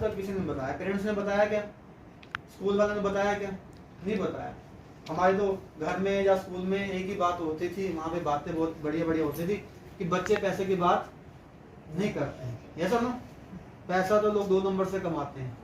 तक किसी ने बताया? पेरेंट्स ने बताया क्या? स्कूल वालों ने बताया क्या? नहीं बताया। हमारे तो घर में या स्कूल में एक ही बात होती थी, वहाँ पे बातें बहुत बढ़िया बढ़िया होती थी कि बच्चे पैसे की बात नहीं करते हैं। ये सब ना, पैसा तो लोग 2 नंबर से कमाते हैं,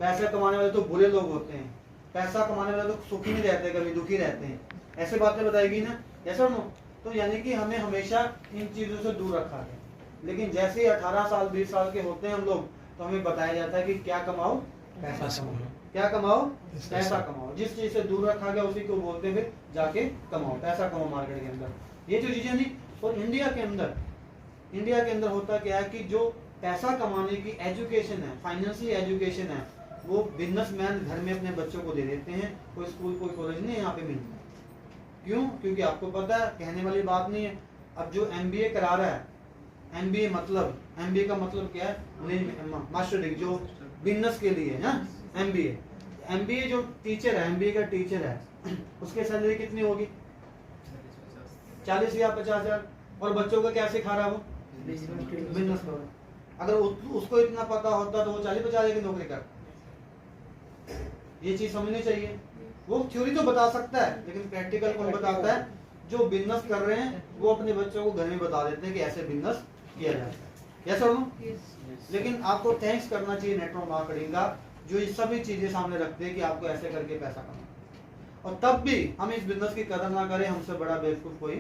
पैसा कमाने वाले तो बुरे लोग होते हैं, पैसा कमाने वाले तो सुखी नहीं रहते, कभी दुखी रहते हैं, ऐसे बातें बताएगी ना, ऐसा ना। तो यानी कि हमें हमेशा इन चीज़ों से दूर रखा गया। लेकिन जैसे ही 18 साल 20 साल के होते हैं हम लोग, तो हमें बताया जाता है कि क्या कमाओ? पैसा कमाओ। क्या कमाओ? पैसा कमाओ। जिस चीज से दूर रखा गया उसी को बोलते हुए जाके कमाओ, पैसा कमाओ मार्केट के अंदर। ये जो चीजें नहीं। और इंडिया के अंदर होता क्या है कि जो पैसा कमाने की एजुकेशन है, फाइनेंशियल एजुकेशन है, वो बिजनेसमैन घर में अपने बच्चों को दे देते हैं। कोई स्कूल कोई कॉलेज नहीं यहाँ पे मिलता। क्यों? क्योंकि आपको पता है, कहने वाली बात नहीं है। अब जो MBA करा रहा है, MBA का मतलब क्या है? मास्टर डिग्री जो बिजनेस के लिए है, MBA जो टीचर है, MBA का टीचर है, उसके सैलरी कितनी होगी? 40 या 50 हजार। और बच्चों को क्या सिखा रहा है वो? बिजनेस करो। अगर उसको इतना पता होता तो वो 40-50 हजार की नौकरी करता। ये चीज समझनी चाहिए। वो थ्योरी तो बता सकता है, लेकिन प्रैक्टिकल कौन बताता है? जो बिजनेस कर रहे हैं वो अपने बच्चों को घर में बता देते हैं कि ऐसे बिजनेस किया जाता है। यस और नो? लेकिन आपको थैंक्स करना चाहिए नेटवर्क मार्केटिंग का, जो ये सभी चीजें सामने रखते हैं कि आपको ऐसे करके पैसा कमाना। और तब भी हम इस बिजनेस की कदर ना करें, हमसे बड़ा बेवकूफ कोई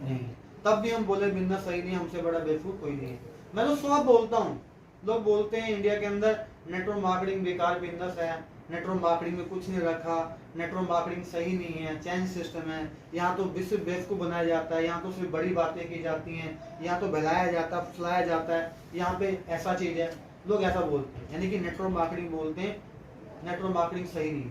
नहीं। तब भी हम बोले बिजनेस सही नहीं, हमसे बड़ा बेवकूफ कोई नहीं है। मैं तो सब बोलता हूँ। लोग बोलते हैं इंडिया के अंदर नेटवर्क मार्केटिंग बेकार बिजनेस है, नेटवर्क मार्केटिंग में कुछ नहीं रखा, नेटवर्क मार्केटिंग सही नहीं है, चेंज सिस्टम है, यहाँ तो विश्व बेवकूफ बनाया जाता है, यहाँ तो सिर्फ बड़ी बातें की जाती हैं, यहाँ तो बहलाया जाता है, फुसलाया जाता है, यहाँ पे ऐसा चीज है। लोग ऐसा बोलते हैं, यानी कि नेटवर्क मार्केटिंग बोलते हैं, नेटवर्क मार्केटिंग सही नहीं।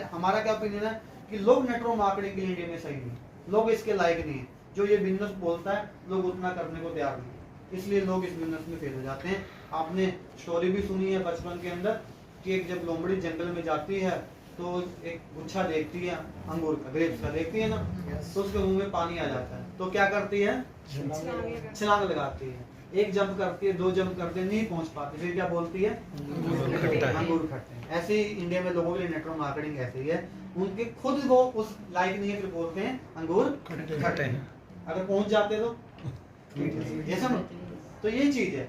हमारा क्या ओपिनियन है कि लोग नेटवर्क मार्केटिंग के लिए इंडिया में सही नहीं, लोग इसके लायक नहीं है। जो ये बिजनेस बोलता है लोग उतना करने को तैयार नहीं, इसलिए लोग इस बिजनेस में फेल हो जाते हैं। आपने स्टोरी भी सुनी है बचपन के अंदर कि एक जब लोमड़ी जंगल में जाती है तो एक गुच्छा देखती है अंगूर का, ग्रेप्स का देखती है ना, तो उसके मुंह में पानी आ जाता है, तो क्या करती है? छलांग लगाती है। एक जंप करती है, 2 जंप करते हैं, नहीं पहुंच पाती, फिर क्या बोलती है? अंगूर खट्टे हैं। ऐसे ही इंडिया में लोगों के लिए नेटवर्क मार्केटिंग ऐसे ही है, उनके खुद वो उस लायक नहीं है, फिर बोलते हैं अंगूर खट्टे हैं। अगर पहुंच जाते तो ये समझ। तो ये चीज है।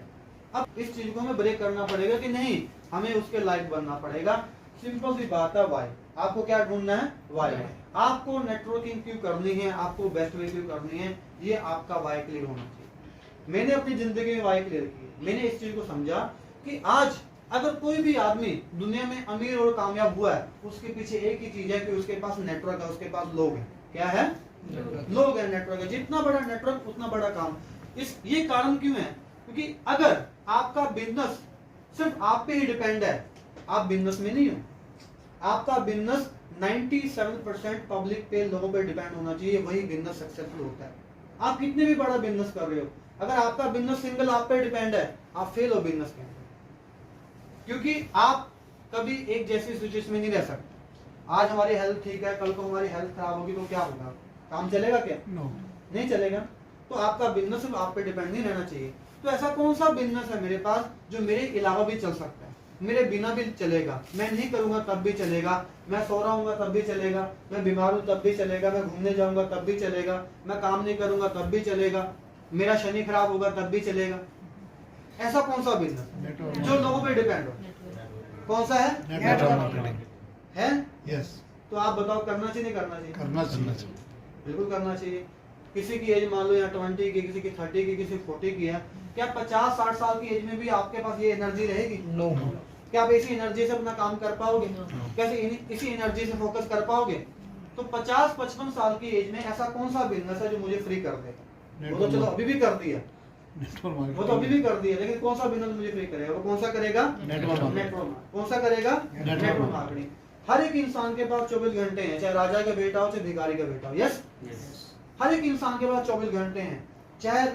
अब इस चीज को हमें ब्रेक करना पड़ेगा कि नहीं, हमें उसके लायक बनना पड़ेगा। सिंपल सी बात है, वाई। आपको क्या ढूंढना है? वाई। आपको नेटवर्किंग क्यों करनी है, आपको बेस्ट वे क्यों करनी है, ये आपका वाई क्लियर होना चाहिए। मैंने अपनी जिंदगी में वाई क्लियर की। मैंने इस चीज को समझा कि आज अगर कोई भी आदमी दुनिया में अमीर और कामयाब हुआ है, उसके पीछे एक ही चीज है कि उसके पास नेटवर्क है, उसके पास लोग हैं। क्या है? लोग है, नेटवर्क है। जितना बड़ा नेटवर्क उतना बड़ा काम। ये कारण क्यों है? क्योंकि अगर आपका बिजनेस सिर्फ आप पे ही डिपेंड है, आप बिजनेस में नहीं हो। आपका बिजनेस 97% पब्लिक पे, लोगों पे डिपेंड होना चाहिए, वही बिजनेस सक्सेसफुल होता है। आप कितने भी बड़ा बिजनेस कर रहे हो, अगर आपका बिजनेस सिंगल आप पे डिपेंड है, आप फेल हो बिजनेस के अंदर। क्योंकि आप कभी एक जैसी सिचुएशन में नहीं रह सकते। आज हमारी हेल्थ ठीक है, कल को हमारी हेल्थ खराब होगी तो क्या होगा? काम चलेगा क्या? नहीं चलेगा। तो आपका बिजनेस सिर्फ आप पे डिपेंड नहीं रहना चाहिए। तो ऐसा कौन सा बिजनेस है मेरे पास जो मेरे अलावा भी चल सकता है, मेरे बिना भी चलेगा? मैं नहीं करूंगा तब भी चलेगा, मैं सो रहा हूँ तब भी चलेगा, मैं बीमार हूँ तब भी चलेगा, मैं घूमने जाऊंगा तब भी चलेगा, मैं काम नहीं करूंगा तब भी चलेगा, मेरा शनि खराब होगा तब भी चलेगा। ऐसा कौन सा बिजनेस जो लोगों पे डिपेंड हो? कौन सा है? नेटवर्क मार्केटिंग है। यस। तो आप बताओ, करना चाहिए नहीं करना चाहिए? करना चाहिए, बिल्कुल करना चाहिए। किसी की एज मान लो या 20 की, किसी की 30 की, किसी 40 की है, क्या 50-60 साल की एज में भी आपके पास ये एनर्जी रहेगी? नो। क्या आप इसी एनर्जी से अपना काम कर पाओगे? कैसे इसी एनर्जी से फोकस कर पाओगे? तो 50-55 साल की एज में ऐसा कौन सा बिजनेस है जो मुझे फ्री कर देगा? वो तो चलो अभी भी कर दिया, वो तो अभी भी कर दिया, लेकिन कौन सा बिजनेस मुझे फ्री करेगा? वो कौन सा करेगा? नेटवर्क। कौन सा करेगा? Network marketing. हर एक इंसान के पास 24 घंटे हैं, चाहे राजा का बेटा हो, चाहे भिखारी का बेटा हो। यस, हर एक इंसान के पास 24 घंटे हैं। चाहे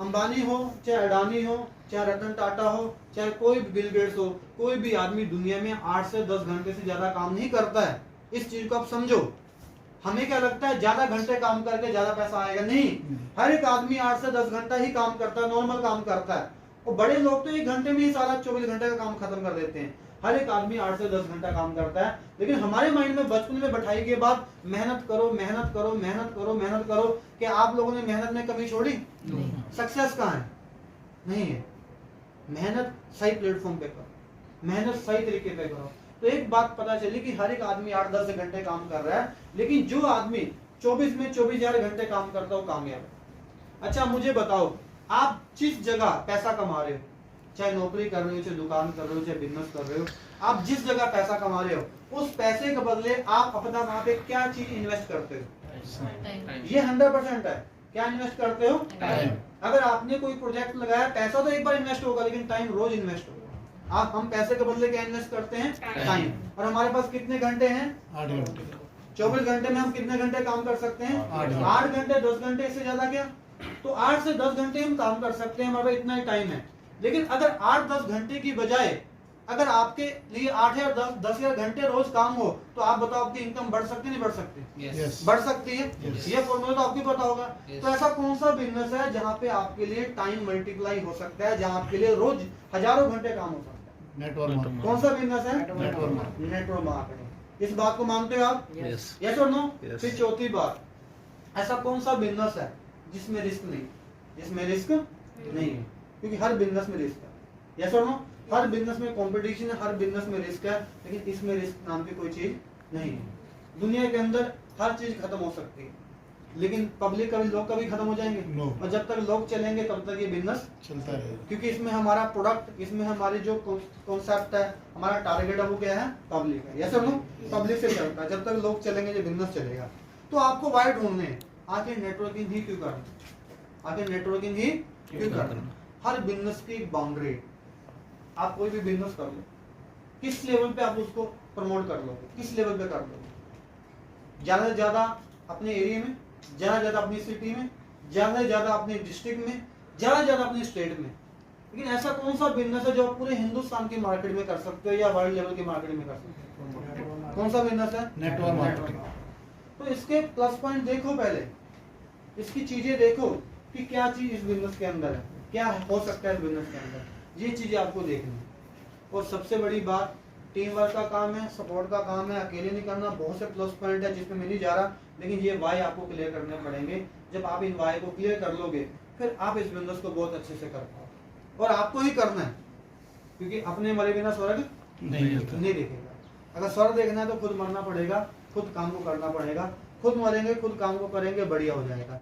अंबानी हो, चाहे अडानी हो, चाहे रतन टाटा हो, चाहे कोई भी बिल गेट्स हो, कोई भी आदमी दुनिया में 8 से 10 घंटे से ज्यादा काम नहीं करता है। इस चीज को आप समझो। हमें क्या लगता है ज्यादा घंटे काम करके ज्यादा पैसा आएगा? नहीं, हर एक आदमी 8 से 10 घंटा ही काम करता है, नॉर्मल काम करता है। और बड़े लोग तो 1 घंटे में ही सारा 24 घंटे का काम खत्म कर देते हैं। हर एक आदमी 8 से 10 घंटा काम करता है, लेकिन हमारे माइंड में बचपन में बैठाई के बाद मेहनत करो मेहनत करो मेहनत करो मेहनत करो, कि आप लोगों ने मेहनत में कमी छोड़ी? सक्सेस कहाँ है? नहीं है। मेहनत सही प्लेटफॉर्म पे करो, मेहनत सही तरीके पे करो। तो एक बात पता चली कि हर एक आदमी 8-10 घंटे काम कर रहा है, लेकिन जो आदमी 24 में 24 घंटे काम करता है वो कामयाब है। अच्छा मुझे बताओ, आप जिस जगह पैसा कमा रहे हो, चाहे नौकरी कर रहे हो, चाहे दुकान कर रहे हो, चाहे बिजनेस कर रहे हो, आप जिस जगह पैसा कमा रहे हो, उस पैसे के बदले आप अपना वहां पे क्या चीज इन्वेस्ट करते हो? ये 100% है। क्या इन्वेस्ट करते हो? टाइम। अगर आपने कोई प्रोजेक्ट लगाया, पैसा तो एक बार इन्वेस्ट होगा, लेकिन टाइम रोज इन्वेस्ट होगा। हम पैसे के बदले क्या इन्वेस्ट करते हैं? टाइम। और हमारे पास कितने घंटे हैं? 8 घंटे। 24 घंटे में हम कितने घंटे काम कर सकते हैं? 8 घंटे। 10 घंटे, इससे ज्यादा क्या? तो 8 से 10 घंटे हम काम कर सकते हैं, हमारे पास इतना ही टाइम है। लेकिन अगर 8-10 घंटे की बजाय अगर आपके लिए 8 या 10 या घंटे रोज काम हो, तो आप बताओ आपकी इनकम बढ़ सकती है नहीं बढ़ सकती? Yes. बढ़ सकती है। Yes. ये फॉर्मूला तो आपको पता होगा। Yes. तो ऐसा कौन सा बिजनेस है जहाँ पे आपके लिए टाइम मल्टीप्लाई हो सकता है, जहाँ आपके लिए रोज हजारों घंटे काम हो सकता है? नेटवर्क। कौन सा बिजनेस है? नेटवर्क। Network marketing. इस बात को मानते हो आप? Yes. यस और नो? Yes. फिर चौथी बात, ऐसा कौन सा बिजनेस है जिसमें रिस्क नहीं? जिसमें रिस्क नहीं है, क्योंकि हर बिजनेस में रिस्क है। यस और नो? हर बिजनेस में कंपटीशन है, हर बिजनेस में रिस्क है, लेकिन इसमें रिस्क नाम की कोई चीज नहीं है। दुनिया के अंदर हर चीज खत्म हो सकती है, लेकिन पब्लिक कभी, लोग कभी खत्म हो जाएंगे? No. और जब तक लोग चलेंगे तब तक ये बिजनेस चलता रहेगा, क्योंकि इसमें हमारा प्रोडक्ट, इसमें हमारी जो कॉन्सेप्ट है, हमारा टारगेट है, वो क्या है? पब्लिक है। यस और नो? पब्लिक से चलता है। जब तक लोग चलेंगे ये बिजनेस चलेगा। तो आपको वाई ढूंढने हैं, आखिर नेटवर्किंग ही क्यों करना? आखिर नेटवर्किंग ही क्यों करना? हर बिजनेस की एक बाउंड्री। आप कोई भी बिजनेस कर लो, किस लेवल पे आप उसको प्रमोट कर लोगे, किस लेवल पे कर लोगे? ज्यादा से ज्यादा अपने एरिया में, ज्यादा से ज्यादा अपनी सिटी में, ज्यादा से ज्यादा अपने डिस्ट्रिक्ट में, ज्यादा से ज्यादा अपने स्टेट में। लेकिन ऐसा कौन सा बिजनेस है जो आप पूरे हिंदुस्तान की मार्केट में कर सकते हो या वर्ल्ड लेवल की मार्केट में कर सकते हो? कौन सा बिजनेस है? Network marketing. तो इसके प्लस पॉइंट देखो, पहले इसकी चीजें देखो कि क्या चीज इस बिजनेस के अंदर है, क्या हो सकता है इस बिजनेस के अंदर। ये चीजें आपको देखनी है। और सबसे बड़ी बात, टीम वर्क का काम है, सपोर्ट का काम है, अकेले नहीं करना। बहुत से प्लस पॉइंट है जिसमें मैं नहीं जा रहा, लेकिन ये वाई आपको क्लियर करने पड़ेंगे। जब आप इन वाई को क्लियर कर लोगे, फिर आप इस बिजनेस को बहुत अच्छे से कर पाओगे। और आपको ही करना है, क्योंकि अपने मरे बिना स्वर्ग नहीं देखेगा। अगर स्वर्ग देखना है तो खुद मरना पड़ेगा, खुद काम को करना पड़ेगा। खुद मरेंगे, खुद काम को करेंगे, बढ़िया हो जाएगा।